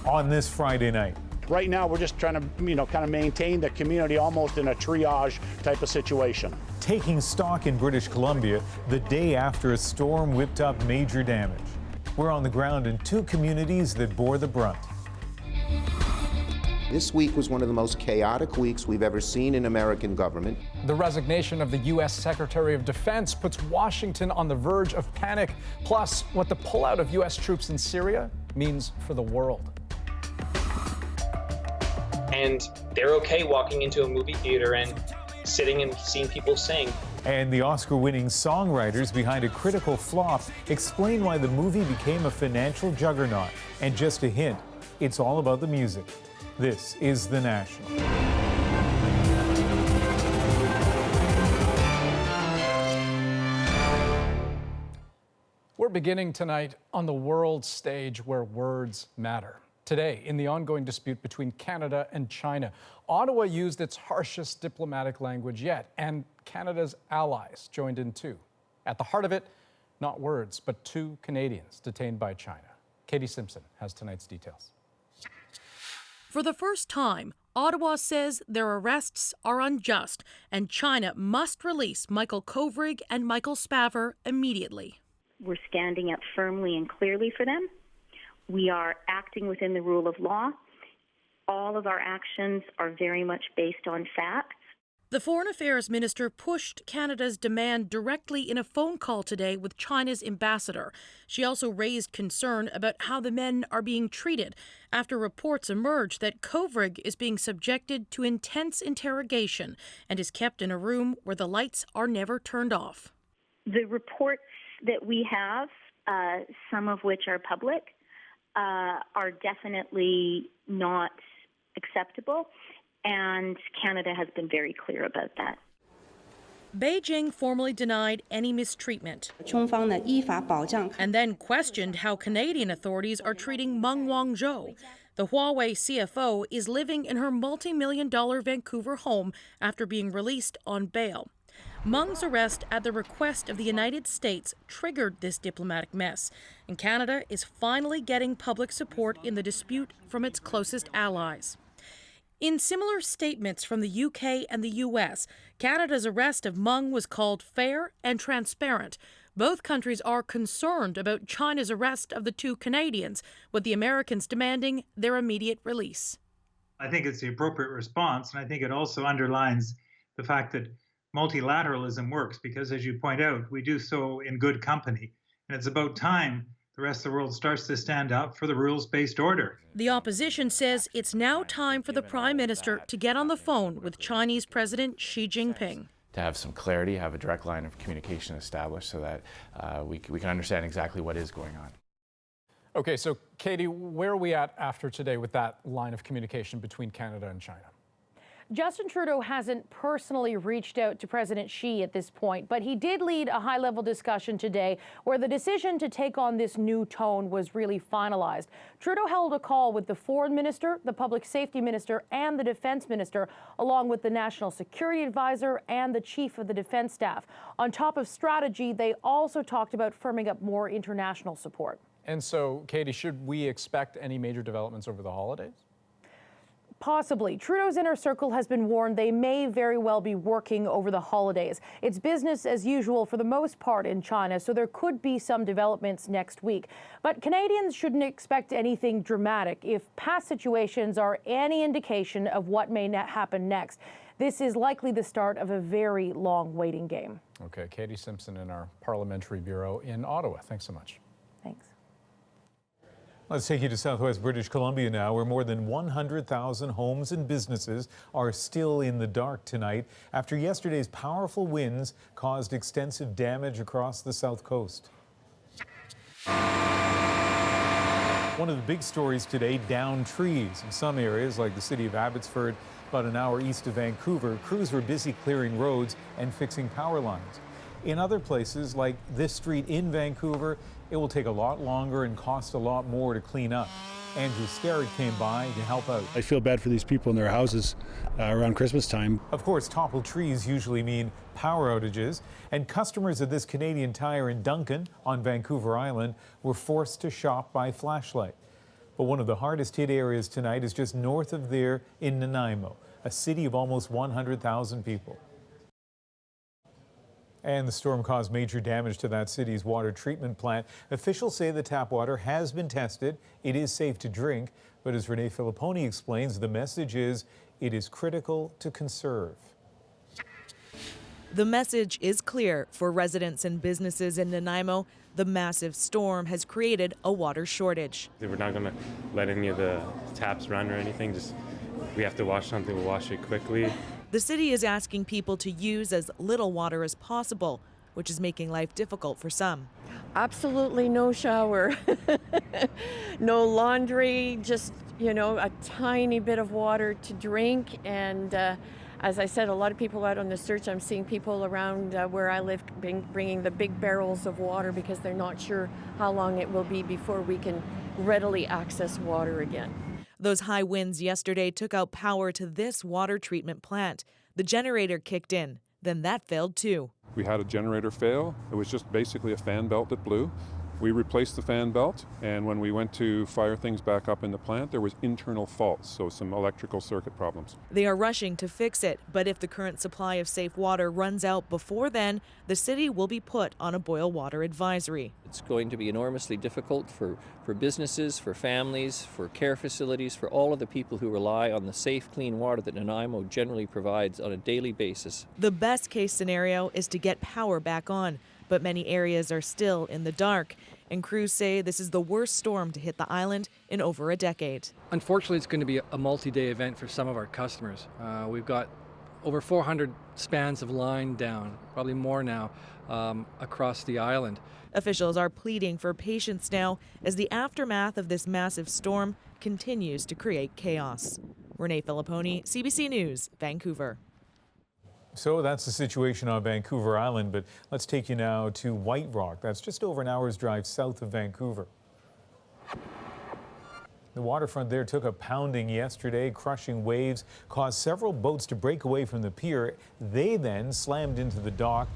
on this Friday night. Right now, we're just trying to, kind of maintain the community almost in a triage type of situation. Taking stock in British Columbia the day after a storm whipped up major damage. We're on the ground in two communities that bore the brunt. This week was one of the most chaotic weeks we've ever seen in American government. The resignation of the U.S. Secretary of Defense puts Washington on the verge of panic, plus what the pullout of U.S. troops in Syria means for the world. And they're okay walking into a movie theater and sitting and seeing people sing. And the Oscar-winning songwriters behind a critical flop explain why the movie became a financial juggernaut. And just a hint, it's all about the music. This is The National. We're beginning tonight on the world stage where words matter. Today, in the ongoing dispute between Canada and China, Ottawa used its harshest diplomatic language yet, and Canada's allies joined in too. At the heart of it, not words, but two Canadians detained by China. Katie Simpson has tonight's details. For the first time, Ottawa says their arrests are unjust and China must release Michael Kovrig and Michael Spavor immediately. We're standing up firmly and clearly for them. We are acting within the rule of law. All of our actions are very much based on facts. The Foreign Affairs Minister pushed Canada's demand directly in a phone call today with China's ambassador. She also raised concern about how the men are being treated after reports emerged that Kovrig is being subjected to intense interrogation and is kept in a room where the lights are never turned off. The reports that we have, some of which are public, are definitely not acceptable. And Canada has been very clear about that. Beijing formally denied any mistreatment and then questioned how Canadian authorities are treating Meng Wanzhou. The Huawei CFO is living in her multi-million-dollar Vancouver home after being released on bail. Meng's arrest at the request of the United States triggered this diplomatic mess, and Canada is finally getting public support in the dispute from its closest allies. In similar statements from the UK and the US, Canada's arrest of Meng was called fair and transparent. Both countries are concerned about China's arrest of the two Canadians, with the Americans demanding their immediate release. I think it's the appropriate response, and I think it also underlines the fact that multilateralism works because, as you point out, we do so in good company. And it's about time the rest of the world starts to stand up for the rules-based order. The opposition says it's now time for the Prime Minister to get on the phone with Chinese President Xi Jinping. To have some clarity, have a direct line of communication established so that we can understand exactly what is going on. Okay, so Katie, where are we at after today with that line of communication between Canada and China? Justin Trudeau hasn't personally reached out to President Xi at this point, but he did lead a high-level discussion today where the decision to take on this new tone was really finalized. Trudeau held a call with the Foreign Minister, the Public Safety Minister, and the Defense Minister, along with the National Security Advisor and the Chief of the Defense Staff. On top of strategy, they also talked about firming up more international support. And so, Katie, should we expect any major developments over the holidays? Possibly. Trudeau's inner circle has been warned they may very well be working over the holidays. It's business as usual for the most part in China, so there could be some developments next week. But Canadians shouldn't expect anything dramatic if past situations are any indication of what may happen next. This is likely the start of a very long waiting game. Okay, Katie Simpson in our Parliamentary Bureau in Ottawa. Thanks so much. Thanks. Let's take you to southwest British Columbia now, where more than 100,000 homes and businesses are still in the dark tonight after yesterday's powerful winds caused extensive damage across the south coast. One of the big stories today, downed trees. In some areas, like the city of Abbotsford, about an hour east of Vancouver, crews were busy clearing roads and fixing power lines. In other places, like this street in Vancouver, it will take a lot longer and cost a lot more to clean up. Andrew Starrett came by to help out. I feel bad for these people in their houses around Christmas time. Of course, toppled trees usually mean power outages, and customers of this Canadian Tire in Duncan on Vancouver Island were forced to shop by flashlight. But one of the hardest hit areas tonight is just north of there in Nanaimo, a city of almost 100,000 people. And the storm caused major damage to that city's water treatment plant. Officials say the tap water has been tested. It is safe to drink. But as Renee Filipponi explains, the message is it is critical to conserve. The message is clear for residents and businesses in Nanaimo. The massive storm has created a water shortage. We're not going to let any of the taps run or anything. Just we have to wash something, we'll wash it quickly. The city is asking people to use as little water as possible, which is making life difficult for some. Absolutely no shower, no laundry, just, a tiny bit of water to drink. And as I said, a lot of people out on the search, I'm seeing people around where I live bringing the big barrels of water because they're not sure how long it will be before we can readily access water again. Those high winds yesterday took out power to this water treatment plant. The generator kicked in, then that failed too. We had a generator fail. It was just basically a fan belt that blew. We replaced the fan belt, and when we went to fire things back up in the plant, there was internal faults, so some electrical circuit problems. They are rushing to fix it, but if the current supply of safe water runs out before then, the city will be put on a boil water advisory. It's going to be enormously difficult for businesses, for families, for care facilities, for all of the people who rely on the safe, clean water that Nanaimo generally provides on a daily basis. The best case scenario is to get power back on, but many areas are still in the dark, and crews say this is the worst storm to hit the island in over a decade. Unfortunately, it's going to be a multi-day event for some of our customers. We've got over 400 spans of line down, probably more now, across the island. Officials are pleading for patience now as the aftermath of this massive storm continues to create chaos. Renee Filipponi, CBC News, Vancouver. So that's the situation on Vancouver Island, but let's take you now to White Rock. That's just over an hour's drive south of Vancouver. The waterfront there took a pounding yesterday. Crushing waves caused several boats to break away from the pier. They then slammed into the dock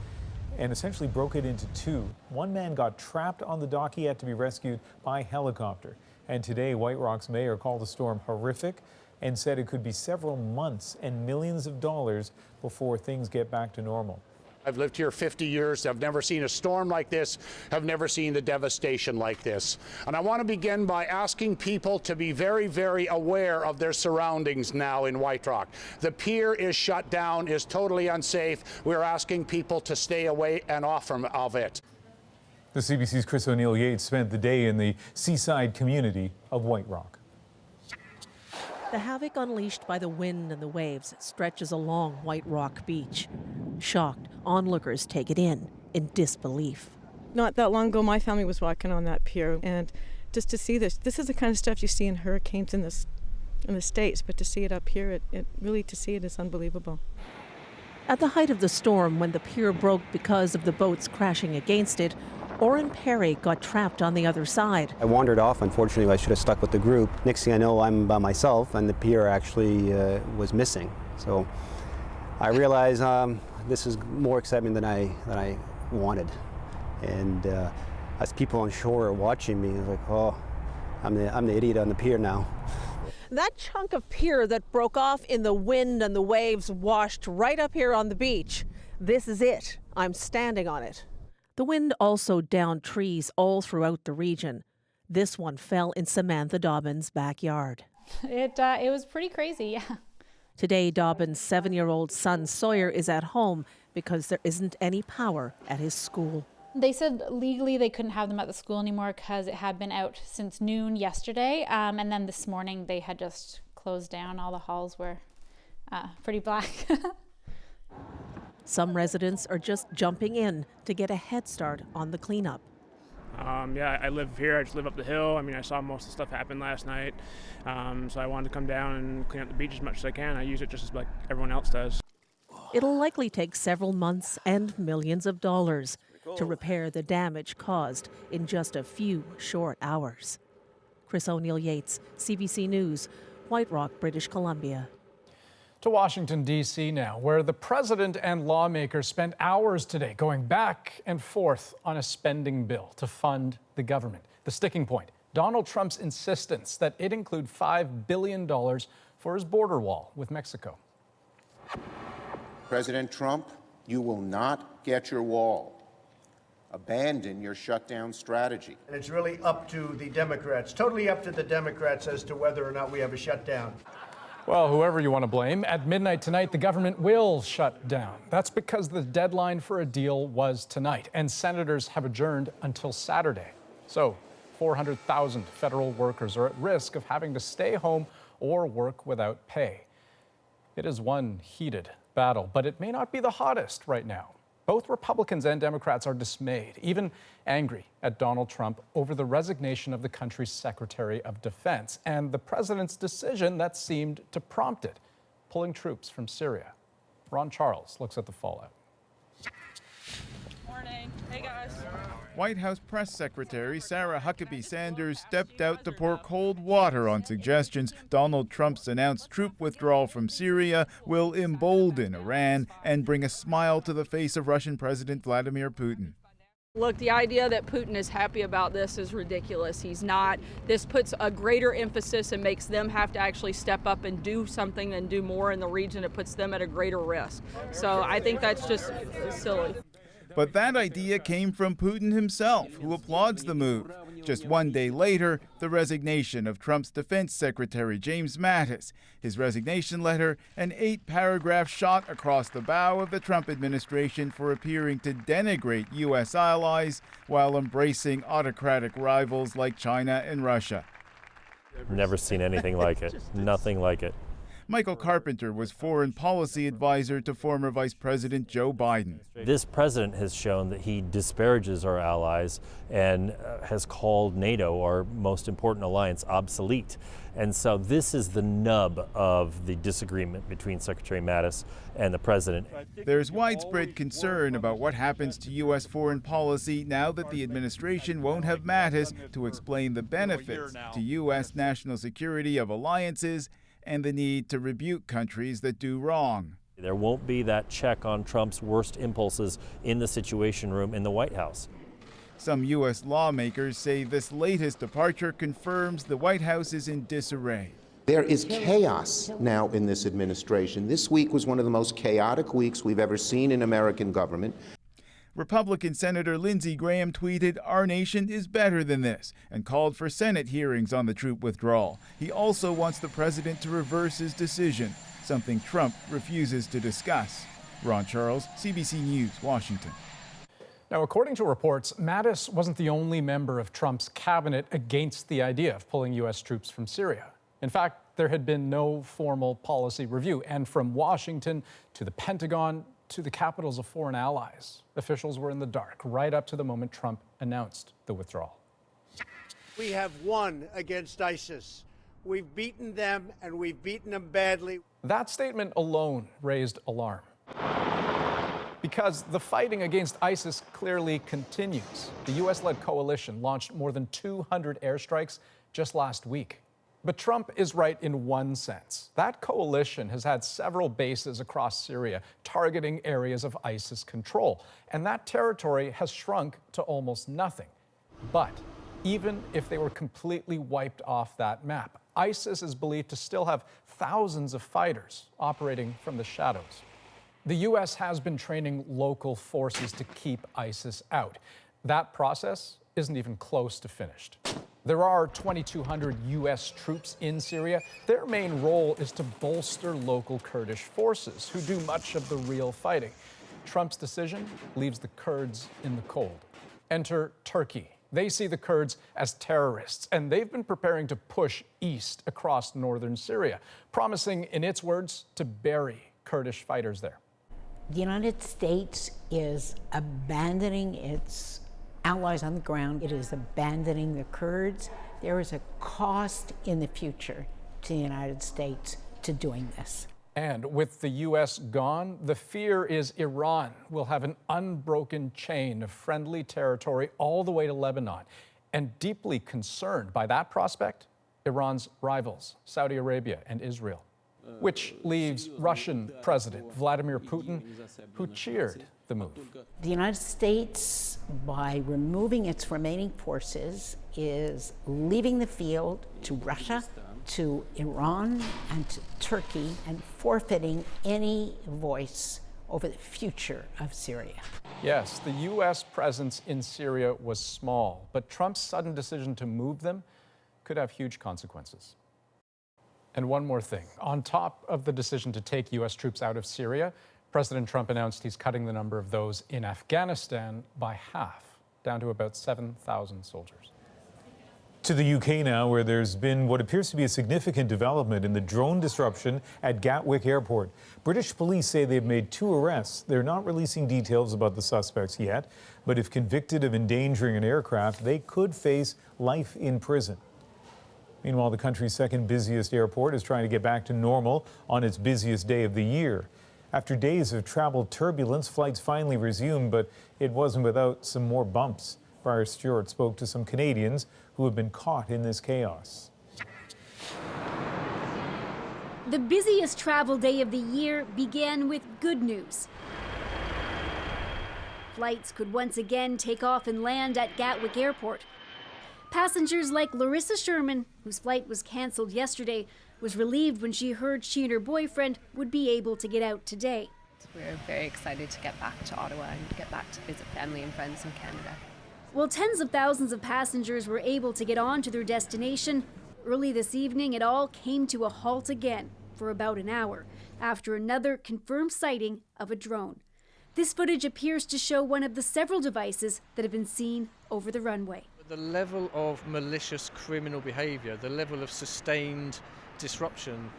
and essentially broke it into two. One man got trapped on the dock. He had to be rescued by helicopter. And today, White Rock's mayor called the storm horrific and said it could be several months and millions of dollars before things get back to normal. I've lived here 50 years. I've never seen a storm like this. I've never seen the devastation like this. And I want to begin by asking people to be very, very aware of their surroundings now in White Rock. The pier is shut down, is totally unsafe. We're asking people to stay away and off of it. The CBC's Chris O'Neill-Yates spent the day in the seaside community of White Rock. The havoc unleashed by the wind and the waves stretches along White Rock Beach. Shocked, onlookers take it in disbelief. Not that long ago, my family was walking on that pier, and just to see this is the kind of stuff you see in hurricanes in the States, but to see it up here, to see it is unbelievable. At the height of the storm, when the pier broke because of the boats crashing against it, Orrin Perry got trapped on the other side. I wandered off. Unfortunately, I should have stuck with the group. Next thing I know, I'm by myself, and the pier actually was missing. So I realized this is more excitement than I wanted. And as people on shore are watching me, I was like, oh, I'm the idiot on the pier now. That chunk of pier that broke off in the wind and the waves washed right up here on the beach. This is it. I'm standing on it. The wind also downed trees all throughout the region. This one fell in Samantha Dobbins' backyard. It was pretty crazy, yeah. Today, Dobbins' 7-year-old son Sawyer is at home because there isn't any power at his school. They said legally they couldn't have them at the school anymore because it had been out since noon yesterday. And then this morning they had just closed down. All the halls were pretty black. Some residents are just jumping in to get a head start on the cleanup. Yeah, I live here. I just live up the hill. I mean, I saw most of the stuff happen last night. So I wanted to come down and clean up the beach as much as I can. I use it just as like everyone else does. It'll likely take several months and millions of dollars to repair the damage caused in just a few short hours. Chris O'Neill-Yates, CBC News, White Rock, British Columbia. To Washington, D.C. now, where the president and lawmakers spent hours today going back and forth on a spending bill to fund the government. The sticking point, Donald Trump's insistence that it include $5 billion for his border wall with Mexico. President Trump, you will not get your wall. Abandon your shutdown strategy. And it's really up to the Democrats, totally up to the Democrats as to whether or not we have a shutdown. Well, whoever you want to blame, at midnight tonight, the government will shut down. That's because the deadline for a deal was tonight, and senators have adjourned until Saturday. So 400,000 federal workers are at risk of having to stay home or work without pay. It is one heated battle, but it may not be the hottest right now. Both Republicans and Democrats are dismayed, even angry at Donald Trump over the resignation of the country's Secretary of Defense and the president's decision that seemed to prompt it, pulling troops from Syria. Ron Charles looks at the fallout. Morning. Hey, guys. White House Press Secretary Sarah Huckabee Sanders stepped out to pour cold water on suggestions Donald Trump's announced troop withdrawal from Syria will embolden Iran and bring a smile to the face of Russian President Vladimir Putin. Look, the idea that Putin is happy about this is ridiculous. He's not. This puts a greater emphasis and makes them have to actually step up and do something and do more in the region. It puts them at a greater risk. So I think that's just silly. But that idea came from Putin himself, who applauds the move. Just one day later, the resignation of Trump's defense secretary, James Mattis. His resignation letter, an 8-paragraph shot across the bow of the Trump administration for appearing to denigrate U.S. allies while embracing autocratic rivals like China and Russia. Never seen anything like it. Nothing like it. Michael Carpenter was foreign policy advisor to former Vice President Joe Biden. This president has shown that he disparages our allies and has called NATO, our most important alliance, obsolete. And so this is the nub of the disagreement between Secretary Mattis and the president. There's widespread concern about what happens to U.S. foreign policy now that the administration won't have Mattis to explain the benefits to U.S. national security of alliances and the need to rebuke countries that do wrong. There won't be that check on Trump's worst impulses in the Situation Room in the White House. Some U.S. lawmakers say this latest departure confirms the White House is in disarray. There is chaos now in this administration. This week was one of the most chaotic weeks we've ever seen in American government. Republican Senator Lindsey Graham tweeted, "Our nation is better than this," and called for Senate hearings on the troop withdrawal. He also wants the president to reverse his decision, something Trump refuses to discuss. Ron Charles, CBC News, Washington. Now, according to reports, Mattis wasn't the only member of Trump's cabinet against the idea of pulling U.S. troops from Syria. In fact, there had been no formal policy review, and from Washington to the Pentagon to the capitals of foreign allies, officials were in the dark right up to the moment Trump announced the withdrawal. We have won against ISIS. We've beaten them, and we've beaten them badly. That statement alone raised alarm, because the fighting against ISIS clearly continues. The U.S.-led coalition launched more than 200 airstrikes just last week. But Trump is right in one sense. That coalition has had several bases across Syria targeting areas of ISIS control, and that territory has shrunk to almost nothing. But even if they were completely wiped off that map, ISIS is believed to still have thousands of fighters operating from the shadows. The U.S. has been training local forces to keep ISIS out. That process isn't even close to finished. There are 2,200 U.S. troops in Syria. Their main role is to bolster local Kurdish forces, who do much of the real fighting. Trump's decision leaves the Kurds in the cold. Enter Turkey. They see the Kurds as terrorists, and they've been preparing to push east across northern Syria, promising, in its words, to bury Kurdish fighters there. The United States is abandoning its allies on the ground. It is abandoning the Kurds. There is a cost in the future to the United States to doing this. And with the U.S. gone, the fear is Iran will have an unbroken chain of friendly territory all the way to Lebanon. And deeply concerned by that prospect, Iran's rivals, Saudi Arabia and Israel. which leaves Russian President Vladimir Putin, who cheered the move. The United States, by removing its remaining forces, is leaving the field to Russia, to Iran, and to Turkey, and forfeiting any voice over the future of Syria. Yes, the U.S. presence in Syria was small, but Trump's sudden decision to move them could have huge consequences. And one more thing. On top of the decision to take U.S. troops out of Syria, President Trump announced he's cutting the number of those in Afghanistan by half, down to about 7,000 soldiers. To the UK now, where there's been what appears to be a significant development in the drone disruption at Gatwick Airport. British police say they've made 2 arrests. They're not releasing details about the suspects yet, but if convicted of endangering an aircraft, they could face life in prison. Meanwhile, the country's second busiest airport is trying to get back to normal on its busiest day of the year. After days of travel turbulence, flights finally resumed, but it wasn't without some more bumps. Briar Stewart spoke to some Canadians who have been caught in this chaos. The busiest travel day of the year began with good news. Flights could once again take off and land at Gatwick Airport. Passengers like Larissa Sherman, whose flight was canceled yesterday, was relieved when she heard she and her boyfriend would be able to get out today. We're very excited to get back to Ottawa and get back to visit family and friends in Canada. While tens of thousands of passengers were able to get on to their destination, early this evening it all came to a halt again for about an hour after another confirmed sighting of a drone. This footage appears to show one of the several devices that have been seen over the runway. The level of malicious criminal behaviour, the level of sustained disruption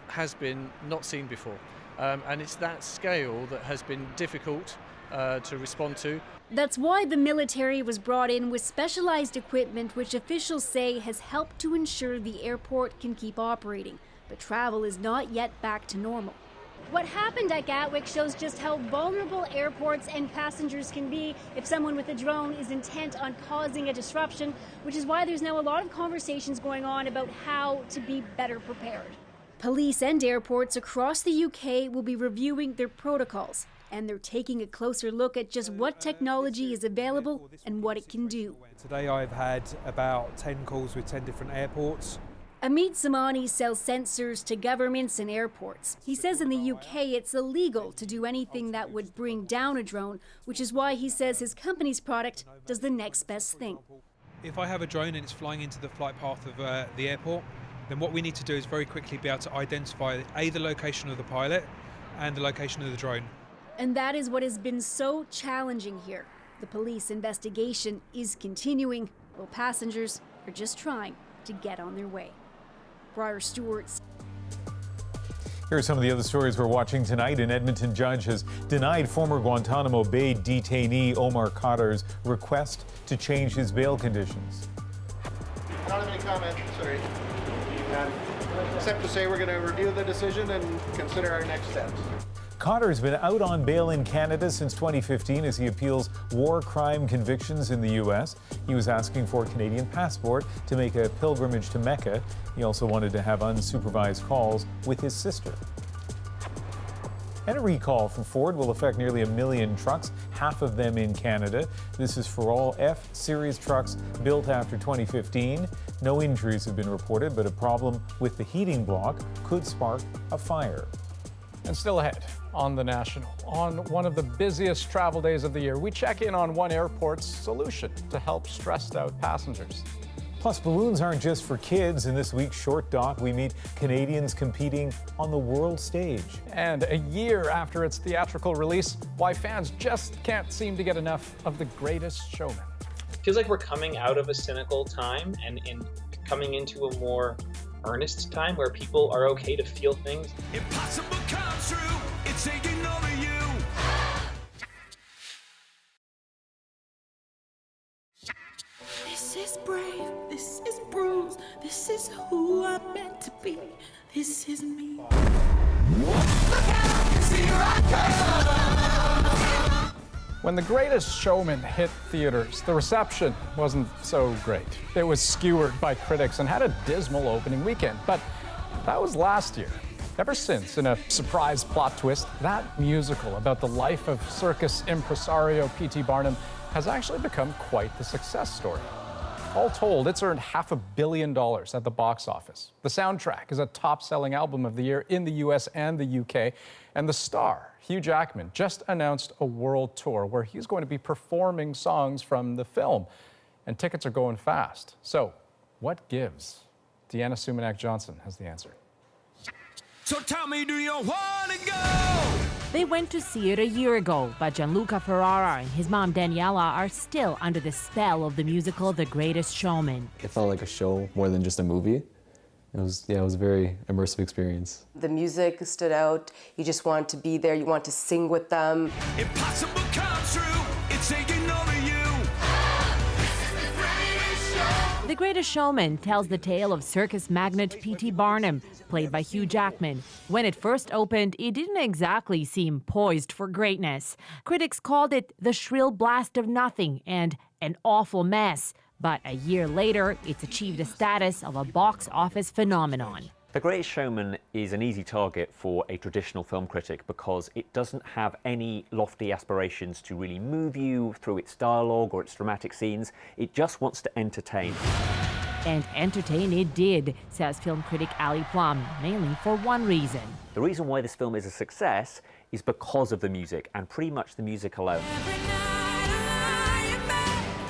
has been not seen before. And it's that scale that has been difficult to respond to. That's why the military was brought in with specialized equipment, which officials say has helped to ensure the airport can keep operating. But travel is not yet back to normal. What happened at Gatwick shows just how vulnerable airports and passengers can be if someone with a drone is intent on causing a disruption, which is why there's now a lot of conversations going on about how to be better prepared. Police and airports across the UK will be reviewing their protocols, and they're taking a closer look at just what technology is available and what it can do. Today I've had about 10 calls with 10 different airports. Amit Zamani sells sensors to governments and airports. He says in the UK it's illegal to do anything that would bring down a drone, which is why he says his company's product does the next best thing. If I have a drone and it's flying into the flight path of the airport, then what we need to do is very quickly be able to identify the location of the pilot and the location of the drone. And that is what has been so challenging here. The police investigation is continuing, while passengers are just trying to get on their way. Briar Stewart. Here are some of the other stories we're watching tonight. An Edmonton judge has denied former Guantanamo Bay detainee Omar Khadr's request to change his bail conditions. I don't have any comment, sorry. Except to say we're going to review the decision and consider our next steps. Khadr's been out on bail in Canada since 2015 as he appeals war crime convictions in the U.S. He was asking for a Canadian passport to make a pilgrimage to Mecca. He also wanted to have unsupervised calls with his sister. And a recall from Ford will affect nearly 1 million trucks, half of them in Canada. This is for all F-Series trucks built after 2015. No injuries have been reported, but a problem with the heating block could spark a fire. And still ahead on The National, on one of the busiest travel days of the year, we check in on one airport's solution to help stressed out passengers. Plus, balloons aren't just for kids. In this week's Short Doc, we meet Canadians competing on the world stage. And a year after its theatrical release, why fans just can't seem to get enough of The Greatest Showman. It feels like we're coming out of a cynical time and coming into a more earnest time where people are okay to feel things. Impossible comes true, it's taking over you. This is brave, this is bruised, this is who I'm meant to be, this is me. Look out, see here I come. When The Greatest Showman hit theaters, the reception wasn't so great. It was skewered by critics and had a dismal opening weekend, but that was last year. Ever since, in a surprise plot twist, that musical about the life of circus impresario P.T. Barnum has actually become quite the success story. All told, it's earned $500 million at the box office. The soundtrack is a top-selling album of the year in the US and the UK. And the star, Hugh Jackman, just announced a world tour where he's going to be performing songs from the film. And tickets are going fast. So, what gives? Deanna Sumanak-Johnson has the answer. So tell me, do you want to go? They went to see it a year ago, but Gianluca Ferrara and his mom Daniela are still under the spell of the musical The Greatest Showman. It felt like a show more than just a movie. It was a very immersive experience. The music stood out. You just want to be there. You want to sing with them. Impossible comes true. It's taking over you. The Greatest Showman tells the tale of circus magnate P.T. Barnum, played by Hugh Jackman. When it first opened, it didn't exactly seem poised for greatness. Critics called it the shrill blast of nothing and an awful mess. But a year later, it's achieved the status of a box office phenomenon. The Greatest Showman is an easy target for a traditional film critic because it doesn't have any lofty aspirations to really move you through its dialogue or its dramatic scenes. It just wants to entertain. And entertain it did, says film critic Ali Plum, mainly for one reason. The reason why this film is a success is because of the music, and pretty much the music alone.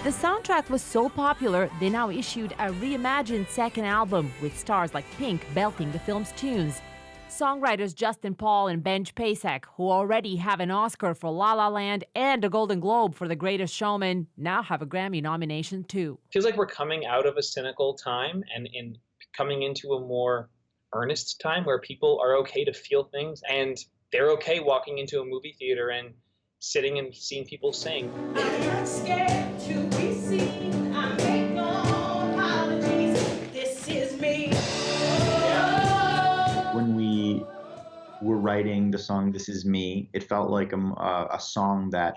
The soundtrack was so popular, they now issued a reimagined second album with stars like Pink belting the film's tunes. Songwriters Justin Paul and Benj Pasek, who already have an Oscar for La La Land and a Golden Globe for The Greatest Showman, now have a Grammy nomination too. Feels like we're coming out of a cynical time and coming into a more earnest time where people are okay to feel things, and they're okay walking into a movie theater and sitting and seeing people sing. I'm not scared to be seen. I make no apologies. This is me. When we were writing the song "This Is Me," it felt like a song that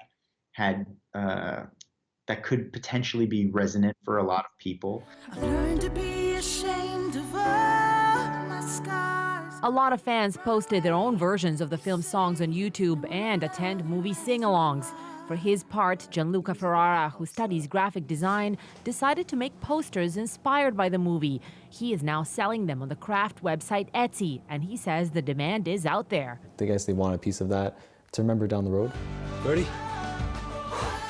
had that could potentially be resonant for a lot of people. I've learned to be ashamed of all my scars. A lot of fans posted their own versions of the film's songs on YouTube and attend movie sing-alongs. For his part, Gianluca Ferrara, who studies graphic design, decided to make posters inspired by the movie. He is now selling them on the craft website Etsy, and he says the demand is out there. I guess they want a piece of that to remember down the road. Ready?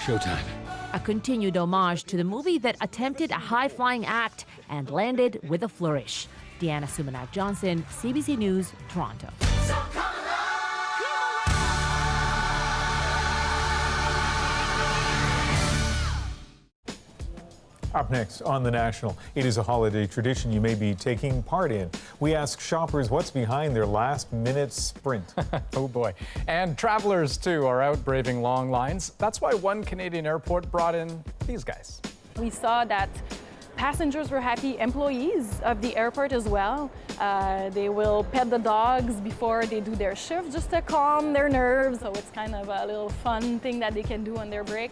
Showtime. A continued homage to the movie that attempted a high-flying act and landed with a flourish. Deanna Sumanak-Johnson, CBC News, Toronto. Up next on The National, it is a holiday tradition you may be taking part in. We ask shoppers what's behind their last-minute sprint. Oh boy. And travelers, too, are out braving long lines. That's why one Canadian airport brought in these guys. We saw that passengers were happy, employees of the airport as well. They will pet the dogs before they do their shift just to calm their nerves. So it's kind of a little fun thing that they can do on their break.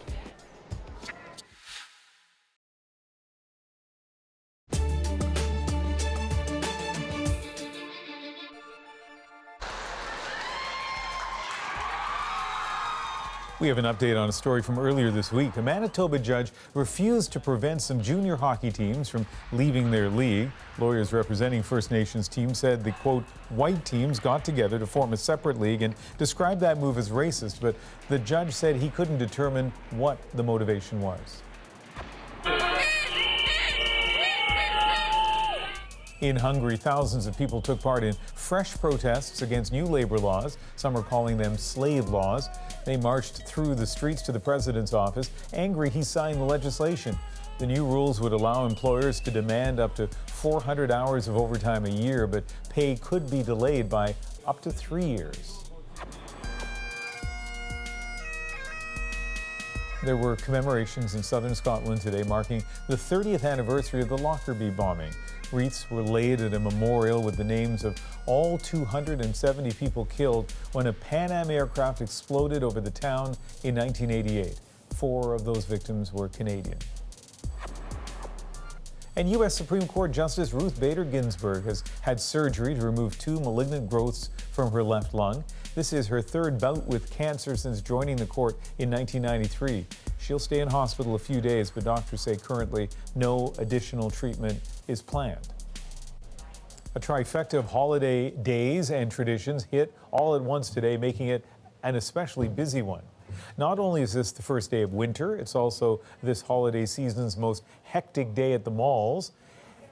We have an update on a story from earlier this week. A Manitoba judge refused to prevent some junior hockey teams from leaving their league. Lawyers representing First Nations teams said the, quote, white teams got together to form a separate league and described that move as racist, but the judge said he couldn't determine what the motivation was. In Hungary, thousands of people took part in fresh protests against new labor laws. Some are calling them slave laws. They marched through the streets to the president's office, angry he signed the legislation. The new rules would allow employers to demand up to 400 hours of overtime a year, but pay could be delayed by up to 3 years. There were commemorations in southern Scotland today marking the 30th anniversary of the Lockerbie bombing. Wreaths were laid at a memorial with the names of all 270 people killed when a Pan Am aircraft exploded over the town in 1988. 4 of those victims were Canadian. And U.S. Supreme Court Justice Ruth Bader Ginsburg has had surgery to remove 2 malignant growths from her left lung. This is her 3rd bout with cancer since joining the court in 1993. She'll stay in hospital a few days, but doctors say currently no additional treatment is planned. A trifecta of holiday days and traditions hit all at once today, making it an especially busy one. Not only is this the first day of winter, it's also this holiday season's most hectic day at the malls.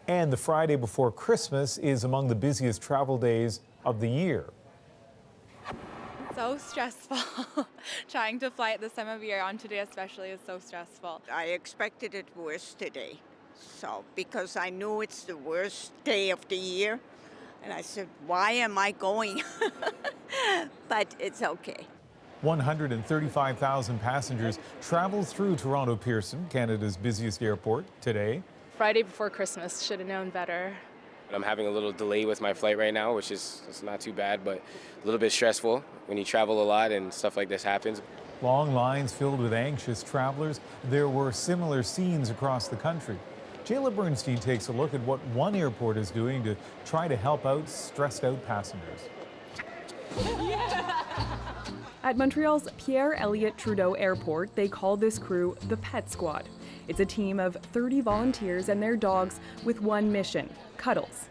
And the Friday before Christmas is among the busiest travel days of the year. So stressful. Trying to fly at this time of year on today especially is so stressful. I expected it worse today. So, because I knew it's the worst day of the year. And I said, why am I going? But it's okay. 135,000 passengers traveled through Toronto Pearson, Canada's busiest airport, today. Friday before Christmas, should have known better. I'm having a little delay with my flight right now, which is it's not too bad, but a little bit stressful when you travel a lot and stuff like this happens. Long lines filled with anxious travelers. There were similar scenes across the country. Jayla Bernstein takes a look at what one airport is doing to try to help out stressed out passengers. At Montreal's Pierre-Elliott Trudeau Airport, they call this crew the Pet Squad. It's a team of 30 volunteers and their dogs with one mission: cuddles.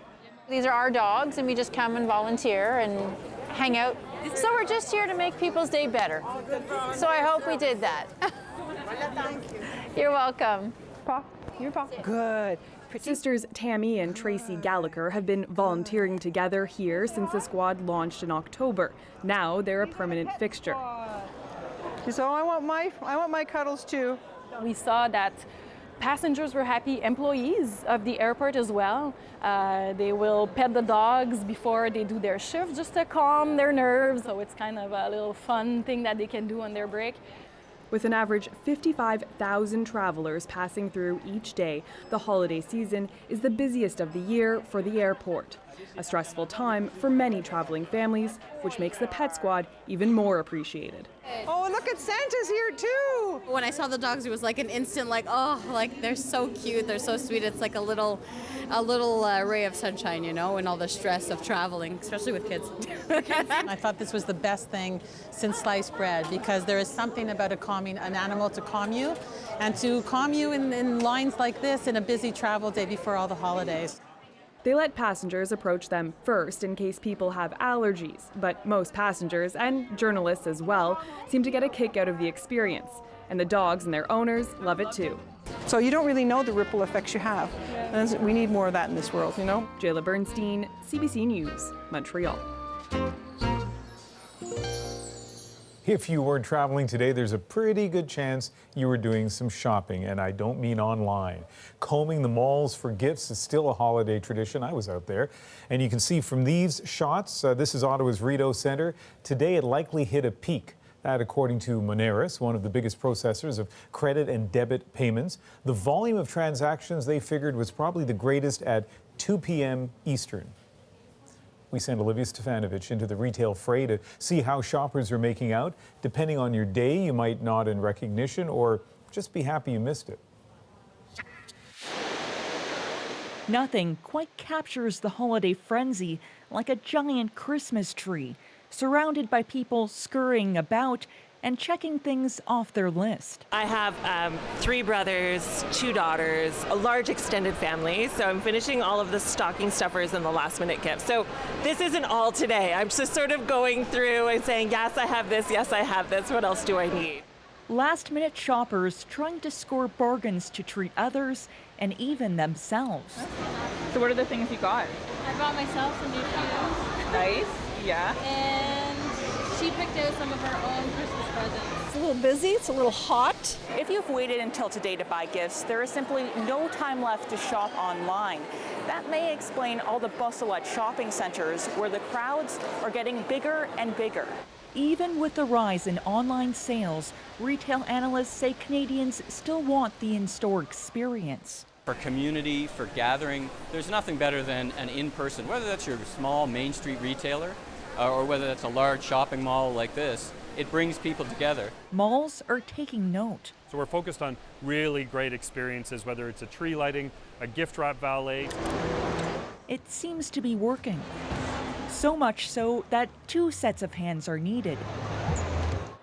These are our dogs, and we just come and volunteer and hang out. So we're just here to make people's day better. So I hope we did that. You're welcome. You're welcome. Good. Sisters Tammy and Tracy Gallagher have been volunteering together here since the squad launched in October. Now they're a permanent fixture. So I want my cuddles too. We saw that passengers were happy, employees of the airport as well. They will pet the dogs before they do their shift just to calm their nerves. So it's kind of a little fun thing that they can do on their break. With an average 55,000 travelers passing through each day, the holiday season is the busiest of the year for the airport. A stressful time for many traveling families, which makes the Pet Squad even more appreciated. Oh, look at Santa's here too. When I saw the dogs, it was like an instant, like, oh, like they're so cute, they're so sweet. It's like a little ray of sunshine, you know, in all the stress of traveling, especially with kids. I thought this was the best thing since sliced bread, because there is something about an animal to calm you, and to calm you in lines like this in a busy travel day before all the holidays. They let passengers approach them first in case people have allergies, but most passengers, and journalists as well, seem to get a kick out of the experience. And the dogs and their owners love it too. So you don't really know the ripple effects you have. And we need more of that in this world, you know? Jayla Bernstein, CBC News, Montreal. If you were traveling today, there's a pretty good chance you were doing some shopping, and I don't mean online. Combing the malls for gifts is still a holiday tradition. I was out there, and you can see from these shots, this is Ottawa's Rideau Centre. Today it likely hit a peak. That, according to Moneris, one of the biggest processors of credit and debit payments. The volume of transactions they figured was probably the greatest at 2 p.m. Eastern. We sent Olivia Stefanovic into the retail fray to see how shoppers are making out. Depending on your day, you might nod in recognition or just be happy you missed it. Nothing quite captures the holiday frenzy like a giant Christmas tree, surrounded by people scurrying about and checking things off their list. I have 3 brothers, 2 daughters, a large extended family, so I'm finishing all of the stocking stuffers and the last minute gifts. So this isn't all today. I'm just sort of going through and saying, yes, I have this, yes, I have this, what else do I need? Last minute shoppers trying to score bargains to treat others and even themselves. So what are the things you got? I bought myself some new shoes. Nice, yeah. And she picked out some of her own Christmas presents. It's a little busy, it's a little hot. If you've waited until today to buy gifts, there is simply no time left to shop online. That may explain all the bustle at shopping centers where the crowds are getting bigger and bigger. Even with the rise in online sales, retail analysts say Canadians still want the in-store experience. For community, for gathering, there's nothing better than an in-person, whether that's your small Main Street retailer or whether that's a large shopping mall like this. it brings people together. Malls are taking note. So we're focused on really great experiences, whether it's a tree lighting, a gift wrap valet. It seems to be working. So much so that 2 sets of hands are needed.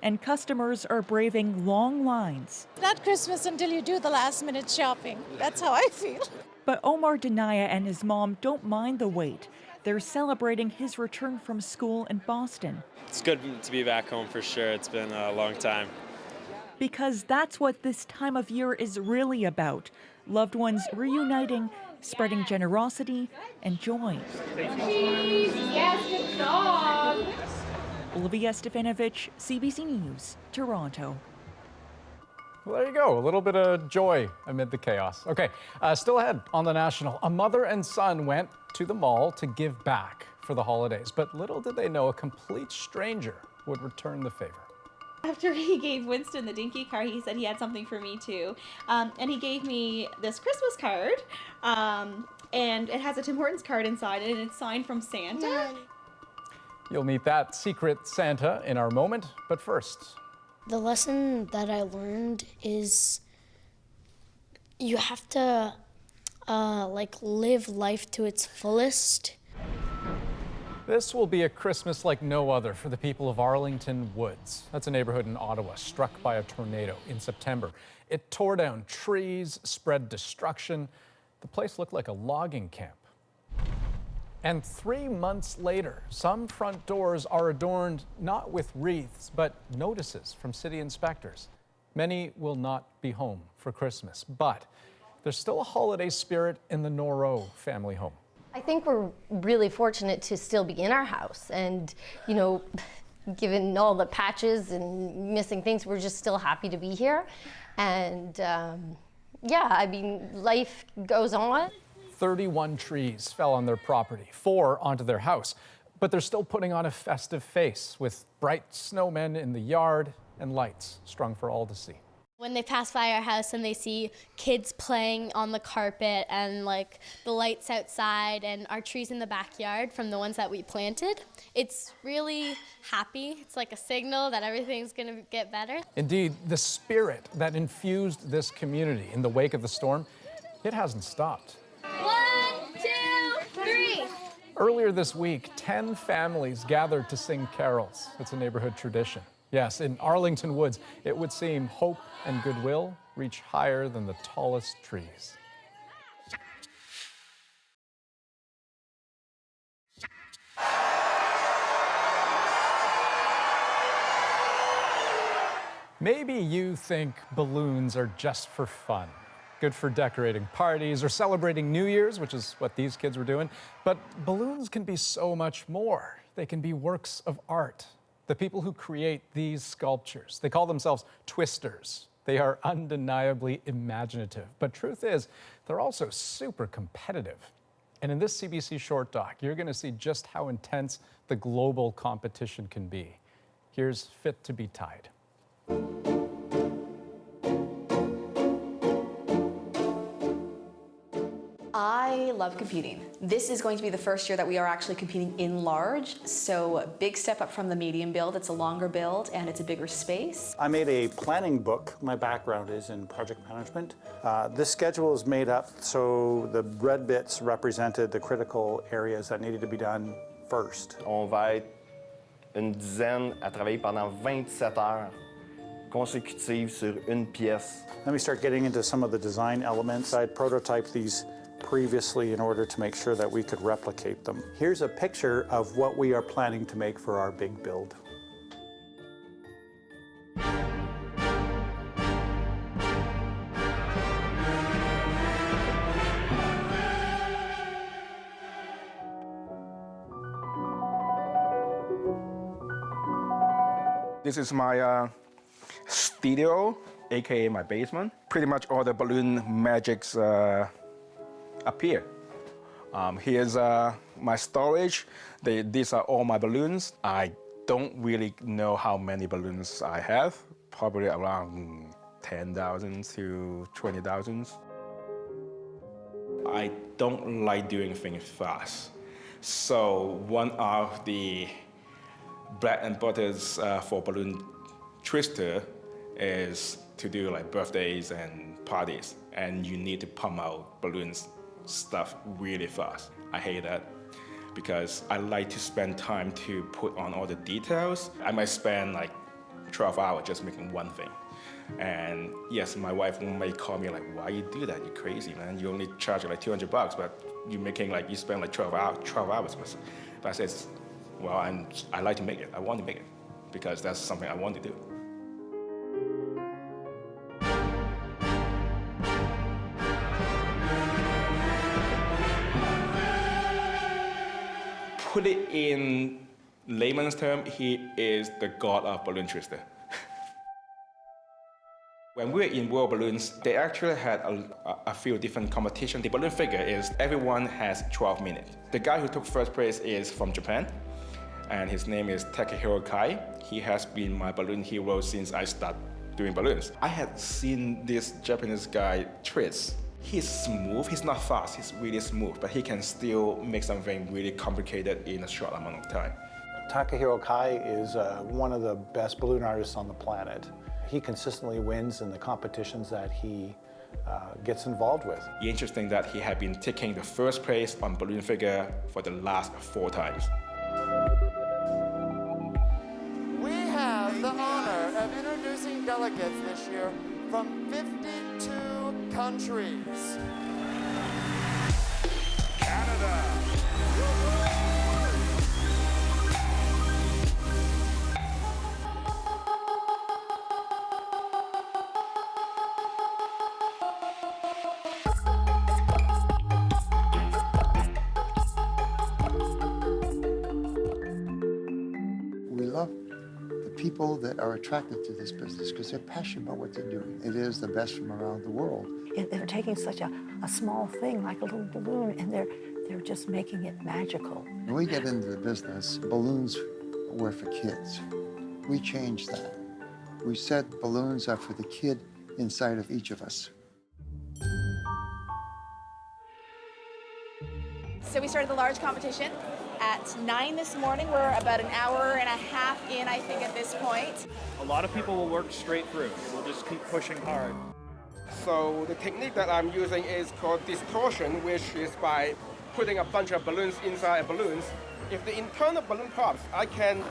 And customers are braving long lines. Not Christmas until you do the last-minute shopping. That's how I feel. But Omar Denaya and his mom don't mind the wait. They're celebrating his return from school in Boston. It's good to be back home for sure. It's been a long time. Because that's what this time of year is really about. Loved ones reuniting, spreading generosity and joy. Cheese! Yes, good dog! Olivia Stefanovic, CBC News, Toronto. Well, there you go. A little bit of joy amid the chaos. Okay, still ahead on the National. A mother and son went to the mall to give back for the holidays, but little did they know a complete stranger would return the favor. After he gave Winston the dinky car, he said he had something for me too. And he gave me this Christmas card, and it has a Tim Hortons card inside it, and it's signed from Santa. You'll meet that secret Santa in our moment, but first. The lesson that I learned is you have to live life to its fullest. This will be a Christmas like no other for the people of Arlington Woods. That's a neighborhood in Ottawa struck by a tornado in September. It tore down trees, spread destruction. The place looked like a logging camp. And 3 months later, some front doors are adorned not with wreaths, but notices from city inspectors. Many will not be home for Christmas, but there's still a holiday spirit in the Noro family home. I think we're really fortunate to still be in our house, and you know, given all the patches and missing things, we're just still happy to be here. And yeah, I mean, life goes on. 31 trees fell on their property, 4 onto their house, but they're still putting on a festive face with bright snowmen in the yard and lights strung for all to see. When they pass by our house and they see kids playing on the carpet and like the lights outside and our trees in the backyard from the ones that we planted, it's really happy. It's like a signal that everything's gonna get better. Indeed, the spirit that infused this community in the wake of the storm, it hasn't stopped. 1, 2, 3. Earlier this week, 10 families gathered to sing carols. It's a neighborhood tradition. Yes, in Arlington Woods, it would seem hope and goodwill reach higher than the tallest trees. Maybe you think balloons are just for fun. Good for decorating parties or celebrating New Year's, which is what these kids were doing. But balloons can be so much more. They can be works of art. The people who create these sculptures, they call themselves twisters. They are undeniably imaginative. But truth is, they're also super competitive. And in this CBC short doc, you're going to see just how intense the global competition can be. Here's Fit to be Tied. I love competing. This is going to be the first year that we are actually competing in large, so big step up from the medium build. It's a longer build and it's a bigger space. I made a planning book. My background is in project management. This schedule is made up so the red bits represented the critical areas that needed to be done first. On va être une dizaine à travailler pendant 27 heures consécutives sur une pièce. Then we start getting into some of the design elements. I'd prototyped these previously in order to make sure that we could replicate them. Here's a picture of what we are planning to make for our big build. This is my studio, aka my basement. Pretty much all the balloon magics appear. Here's my storage. These are all my balloons. I don't really know how many balloons I have. Probably around 10,000 to 20,000. I don't like doing things fast. So one of the bread and butters for balloon twister is to do like birthdays and parties, and you need to pump out balloons stuff really fast. I hate that because I like to spend time to put on all the details. I might spend like 12 hours just making one thing. And yes, my wife may call me like, why you do that? You're crazy, man. You only charge like $200, but you're making like, you spend like 12 hours. But I says, well, I like to make it. I want to make it because that's something I want to do. Put it in layman's term, he is the god of balloon twister. When we were in World Balloons, they actually had a few different competitions. The balloon figure is everyone has 12 minutes. The guy who took first place is from Japan, and his name is Takehiro Kai. He has been my balloon hero since I started doing balloons. I had seen this Japanese guy twist. He's smooth, he's not fast, he's really smooth, but he can still make something really complicated in a short amount of time. Takehiro Kai is one of the best balloon artists on the planet. He consistently wins in the competitions that he gets involved with. Interesting that he had been taking the first place on balloon figure for the last 4 times. We have the honor of introducing delegates this year from 52 countries. Canada. We love the people that are attracted to this business because they're passionate about what they're doing. It is the best from around the world. They're taking such a small thing like a little balloon and they're just making it magical. When we get into the business, balloons were for kids. We changed that. We said balloons are for the kid inside of each of us. So we started the large competition at 9 this morning. We're about an hour and a half in, I think, at this point. A lot of people will work straight through. We'll just keep pushing hard. So the technique that I'm using is called distortion, which is by putting a bunch of balloons inside balloons. If the internal balloon pops, I can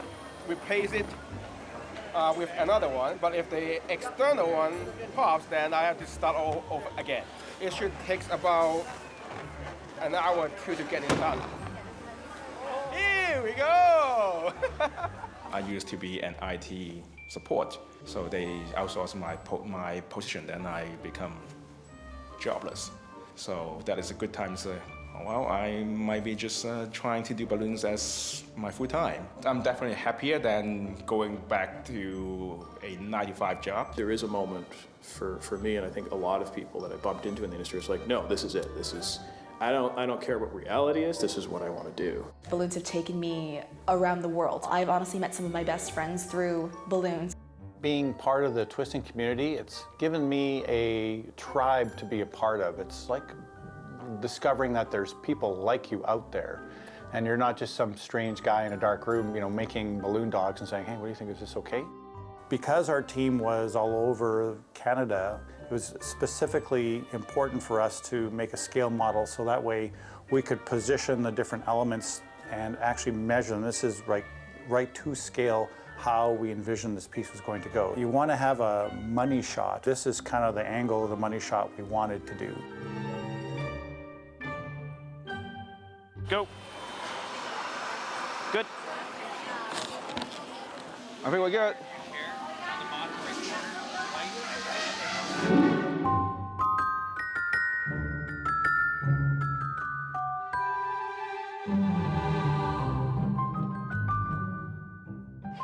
replace it with another one, but if the external one pops, then I have to start all over again. It should take about an hour or 2 to get it done. Here we go! I used to be an IT support, so they outsourced my position, then I become jobless. So that is a good time to say, well, I might be just trying to do balloons as my full time. I'm definitely happier than going back to a 9-to-5 job. There is a moment for me, and I think a lot of people that I bumped into in the industry, it's like, no, this is it. This is, I don't care what reality is, this is what I want to do. Balloons have taken me around the world. I've honestly met some of my best friends through balloons. Being part of the twisting community, it's given me a tribe to be a part of. It's like discovering that there's people like you out there, and you're not just some strange guy in a dark room, making balloon dogs and saying, hey, what do you think, is this okay? Because our team was all over Canada, it was specifically important for us to make a scale model so that way we could position the different elements and actually measure them. This is right to scale how we envisioned this piece was going to go. You want to have a money shot. This is kind of the angle of the money shot we wanted to do. Go. Good. I think we're good.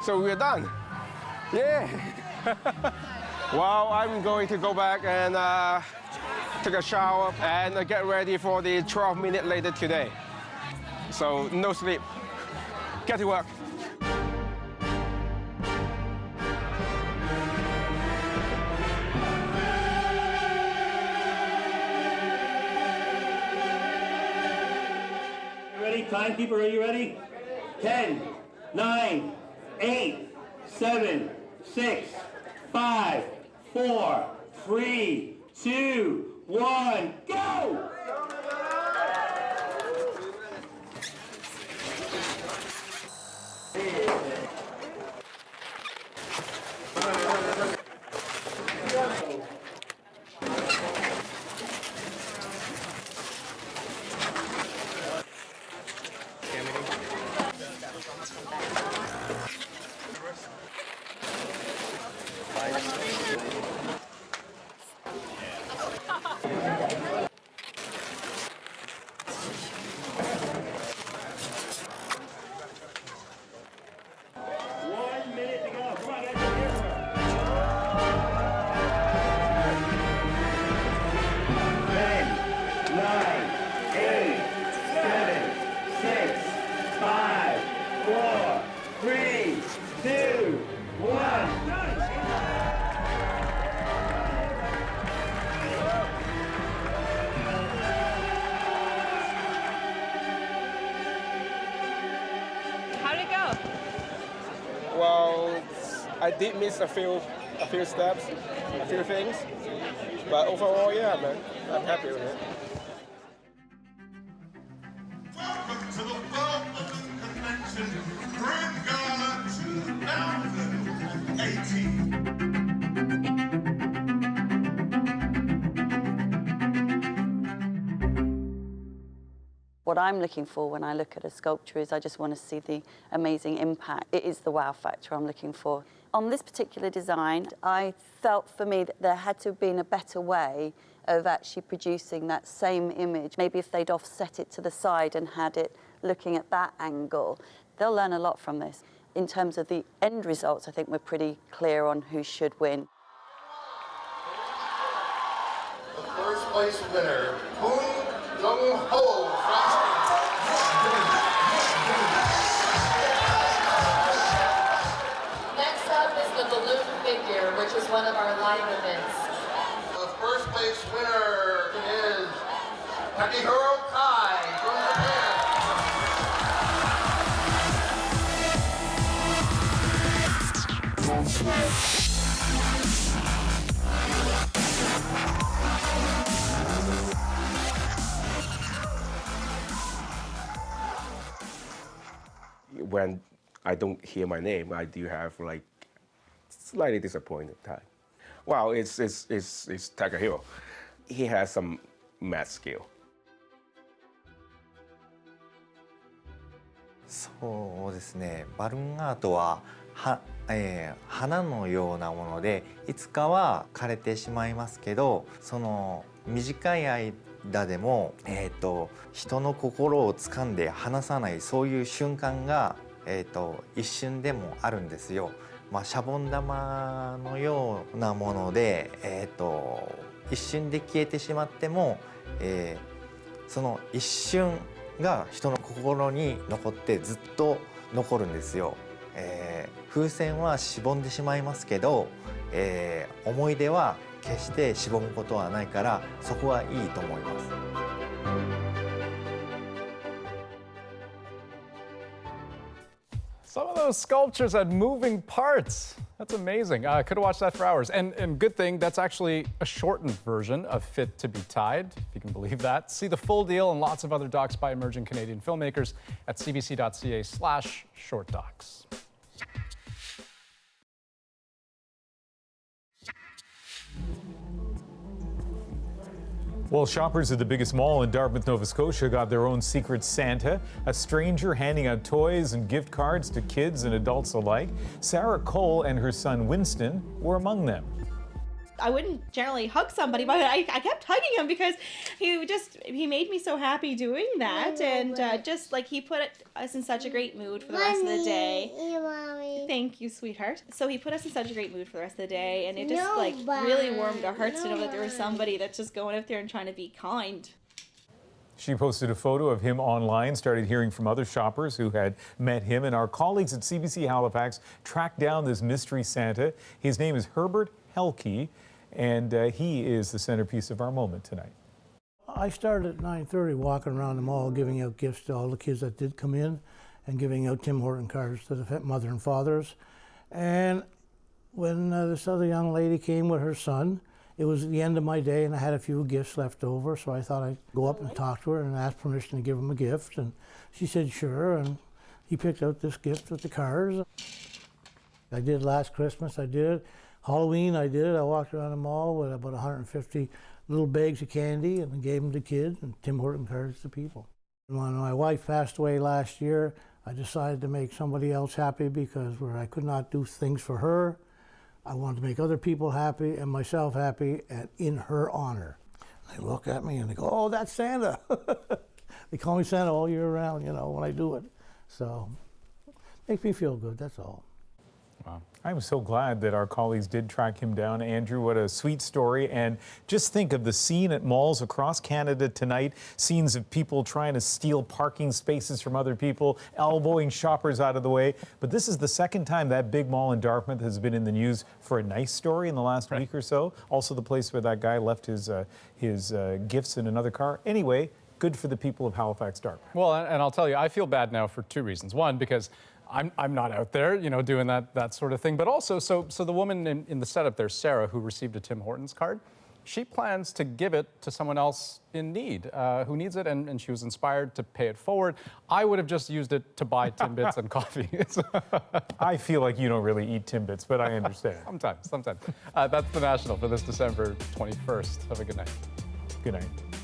So we're done. Yeah. Well, I'm going to go back and take a shower and get ready for the 12 minutes later today. So no sleep. Get to work. Ready? Timekeeper, are you ready? 10, 9, 8, 7, 6, 5, 4, 3, 2, 1, go! Well, I did miss a few steps, a few things, but overall, yeah, man, I'm happy with it. Welcome to the World Balloon Convention Grand Gala 2018. What I'm looking for when I look at a sculpture is I just want to see the amazing impact. It is the wow factor I'm looking for. On this particular design, I felt for me that there had to have been a better way of actually producing that same image. Maybe if they'd offset it to the side and had it looking at that angle. They'll learn a lot from this. In terms of the end results, I think we're pretty clear on who should win. The first place winner, Moon Young-ho. Next up is the balloon figure, which is one of our live events. The first place winner is Takehiro Kai from Japan. When I don't hear my name, I do have like slightly disappointed time. Well, it's Takahiro. He has some math skill. そうですね、バルーンアートは花のようなものでいつかは枯れてしまいますけど、その短い間でも、人の心を掴んで離さないそういう瞬間が、一瞬でもあるんですよ。まあ、シャボン玉のようなもので、一瞬で消えてしまっても、その一瞬が人の心に残ってずっと残るんですよ。風船はしぼんでしまいますけど、思い出は決してしぼむことはないからそこはいいと思います。Some of those sculptures had moving parts. That's amazing. Could have watched that for hours. And good thing, that's actually a shortened version of Fit to be Tied, if you can believe that. See the full deal and lots of other docs by emerging Canadian filmmakers at cbc.ca/shortdocs. Well, shoppers at the biggest mall in Dartmouth, Nova Scotia got their own secret Santa, a stranger handing out toys and gift cards to kids and adults alike. Sarah Cole and her son Winston were among them. I wouldn't generally hug somebody, but I kept hugging him because he made me so happy doing that, and just like he put us in such a great mood for the rest of the day. Thank you, sweetheart. So he put us in such a great mood for the rest of the day, and it just really warmed our hearts to know that there was somebody that's just going out there and trying to be kind. She posted a photo of him online, started hearing from other shoppers who had met him, and our colleagues at CBC Halifax tracked down this mystery Santa. His name is Herbert Helke, and he is the centerpiece of our moment tonight. I started at 9:30 walking around the mall giving out gifts to all the kids that did come in, and giving out Tim Horton cards to the mother and fathers. And when this other young lady came with her son, it was the end of my day and I had a few gifts left over, so I thought I'd go up and talk to her and ask permission to give him a gift. And she said sure, and he picked out this gift with the cards. I did last Christmas, I did it. Halloween, I did it. I walked around the mall with about 150 little bags of candy and gave them to kids and Tim Horton cards to people. When my wife passed away last year, I decided to make somebody else happy because where I could not do things for her, I wanted to make other people happy and myself happy and in her honor. They look at me and they go, oh, that's Santa. They call me Santa all year round, you know, when I do it. So it makes me feel good, that's all. Wow. I'm so glad that our colleagues did track him down. Andrew, what a sweet story. And just think of the scene at malls across Canada tonight, scenes of people trying to steal parking spaces from other people, elbowing shoppers out of the way. But this is the second time that big mall in Dartmouth has been in the news for a nice story in the last week or so. Also the place where that guy left his gifts in another car. Anyway, good for the people of Halifax, Dartmouth. Well, and I'll tell you, I feel bad now for two reasons. One, because I'm not out there, you know, doing that sort of thing. But also, so the woman in the setup there, Sarah, who received a Tim Hortons card, she plans to give it to someone else in need who needs it, and she was inspired to pay it forward. I would have just used it to buy Timbits and coffee. I feel like you don't really eat Timbits, but I understand. Sometimes. That's the National for this December 21st. Have a good night. Good night.